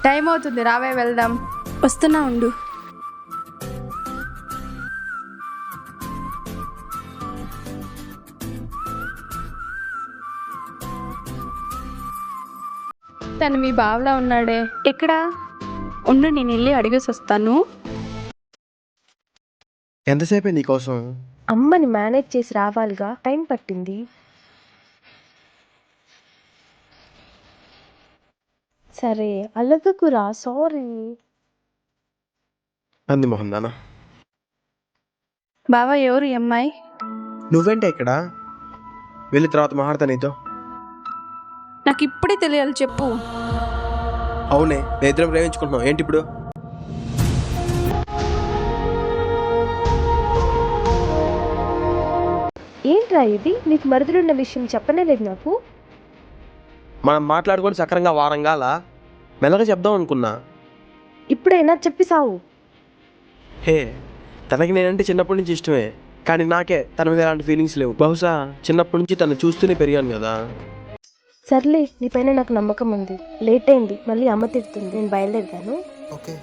Time అవుతుంది, రావే వెళ్దాం. వస్తున్నా ఉండు. తను మీ బావలా ఉన్నాడే. ఎక్కడా? ఉండు, నేను వెళ్ళి అడిగేసి వస్తాను. ఎంతసేపే నీకోసం? అమ్మని మేనేజ్ చేసి రావాలిగా, టైం పట్టింది. సరే అలగకురా, సారీ. అంది మోహన్ దానా. బావా, ఎవరు ఈ అమ్మాయి? నువ్వేంటే ఇక్కడ? వెళ్ళి తర్వాత మాట్లాడతా నీతో. నాకు ఇప్పుడే తెలియాలి, చెప్పు. అవునే, నేను ఇద్దరం ప్రేమించుకుంటున్నాం, ఏంటి ఇప్పుడు? ఏంట్రా ఇది? నీకు మరుదులున్న విషయం చెప్పనే లేదు నాకు. మనం మాట్లాడుకొని సక్రంగా వారంగా అలా మెల్లగా చెప్దాం అనుకున్నా. ఇప్పుడైనా చెప్పి సావు. హే, తనకి నేనంటే చిన్నప్పటి నుంచి ఇష్టమే, కానీ నాకే తన మీద ఎలాంటి ఫీలింగ్స్ లేవు. బహుశా చిన్నప్పటి నుంచి తను చూస్తూనే పెరిగాను కదా. సర్లే, నీ పైన నాకు నమ్మకం ఉంది. లేట్ అయింది, మళ్ళీ అమ్మ తిడుతుంది. నేను బయలుదేరుతాను. ఓకే.